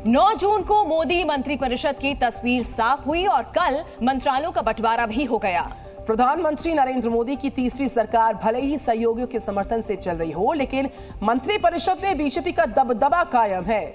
9 जून को मोदी मंत्रिपरिषद की तस्वीर साफ हुई और कल मंत्रालयों का बंटवारा भी हो गया। प्रधानमंत्री नरेंद्र मोदी की तीसरी सरकार भले ही सहयोगियों के समर्थन से चल रही हो, लेकिन मंत्रिपरिषद में बीजेपी का दबदबा कायम है।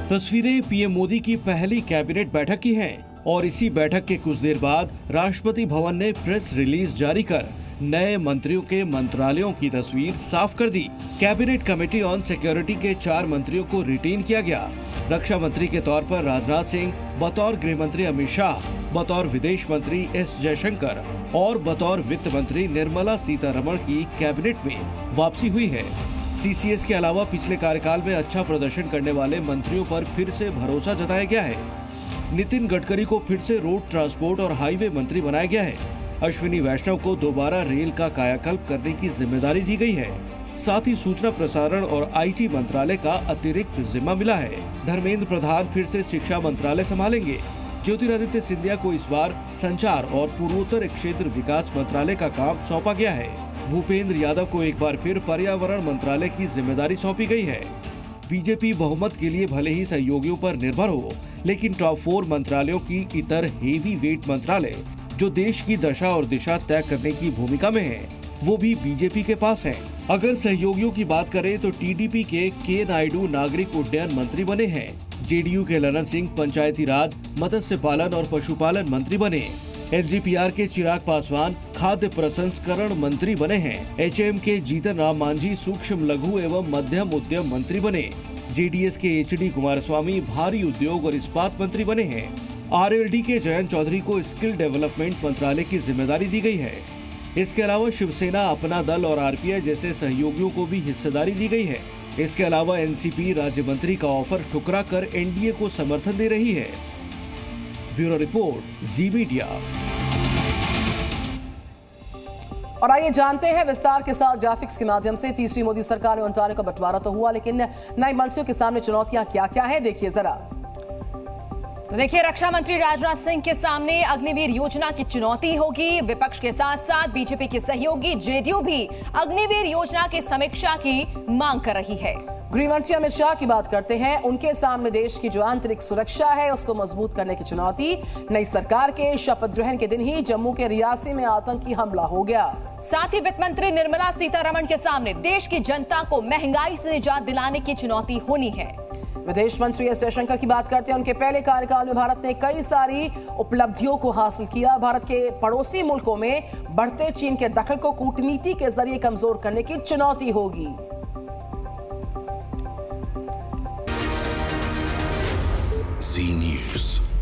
तस्वीरें पीएम मोदी की पहली कैबिनेट बैठक की हैं और इसी बैठक के कुछ देर बाद राष्ट्रपति भवन ने प्रेस रिलीज जारी कर नए मंत्रियों के मंत्रालयों की तस्वीर साफ कर दी। कैबिनेट कमेटी ऑन सिक्योरिटी के 4 मंत्रियों को रिटेन किया गया। रक्षा मंत्री के तौर पर राजनाथ सिंह, बतौर गृह मंत्री अमित शाह, बतौर विदेश मंत्री एस जयशंकर और बतौर वित्त मंत्री निर्मला सीतारमण की कैबिनेट में वापसी हुई है। सीसीएस के अलावा पिछले कार्यकाल में अच्छा प्रदर्शन करने वाले मंत्रियों पर फिर से भरोसा जताया गया है। नितिन गडकरी को फिर से रोड ट्रांसपोर्ट और हाईवे मंत्री बनाया गया है। अश्विनी वैष्णव को दोबारा रेल का कायाकल्प करने की जिम्मेदारी दी गई है। साथ ही सूचना प्रसारण और आईटी मंत्रालय का अतिरिक्त जिम्मा मिला है। धर्मेंद्र प्रधान फिर से शिक्षा मंत्रालय संभालेंगे। ज्योतिरादित्य सिंधिया को इस बार संचार और पूर्वोत्तर क्षेत्र विकास मंत्रालय का काम सौंपा गया है। भूपेंद्र यादव को एक बार फिर पर्यावरण मंत्रालय की जिम्मेदारी सौंपी गई है। बीजेपी बहुमत के लिए भले ही सहयोगियों पर निर्भर हो, लेकिन टॉप 4 मंत्रालयों की इतर हेवी वेट मंत्रालय जो देश की दशा और दिशा तय करने की भूमिका में है, वो भी बीजेपी के पास है। अगर सहयोगियों की बात करें तो टीडीपी के नायडू नागरिक उड्डयन मंत्री बने हैं। जेडीयू के ललन सिंह पंचायती राज, मत्स्य पालन और पशुपालन मंत्री बने। एलजेपीआर के चिराग पासवान खाद्य प्रसंस्करण मंत्री बने हैं। एचएम के जीतन राम मांझी सूक्ष्म लघु एवं मध्यम उद्यम मंत्री बने। जेडीएस के एचडी कुमारस्वामी भारी उद्योग और इस्पात मंत्री बने हैं। आरएलडी के जयंत चौधरी को स्किल डेवलपमेंट मंत्रालय की जिम्मेदारी दी गई है। इसके अलावा शिवसेना, अपना दल और आरपीआई जैसे सहयोगियों को भी हिस्सेदारी दी गई है। इसके अलावा एनसीपी राज्य मंत्री का ऑफर ठुकरा कर एनडीए को समर्थन दे रही है। ब्यूरो रिपोर्ट, जी मीडिया। और आइए जानते हैं विस्तार के साथ ग्राफिक्स के माध्यम से तीसरी मोदी सरकार में मंत्रालयों का बंटवारा तो हुआ, लेकिन नए मंत्रियों के सामने चुनौतियां क्या-क्या हैं, देखिए जरा। तो देखिए, रक्षा मंत्री राजनाथ सिंह के सामने अग्निवीर योजना की चुनौती होगी। विपक्ष के साथ साथ बीजेपी के सहयोगी जेडीयू भी अग्निवीर योजना की समीक्षा की मांग कर रही है। गृह मंत्री अमित शाह की बात करते हैं। उनके सामने देश की जो आंतरिक सुरक्षा है उसको मजबूत करने की चुनौती। नई सरकार के शपथ ग्रहण के दिन ही जम्मू के रियासी में आतंकी हमला हो गया। साथ ही वित्त मंत्री निर्मला सीतारमण के सामने देश की जनता को महंगाई से निजात दिलाने की चुनौती होनी है। विदेश मंत्री एस जयशंकर की बात करते हैं। उनके पहले कार्यकाल में भारत ने कई सारी उपलब्धियों को हासिल किया। भारत के पड़ोसी मुल्कों में बढ़ते चीन के दखल को कूटनीति के जरिए कमजोर करने की चुनौती होगी। जी न्यूज़।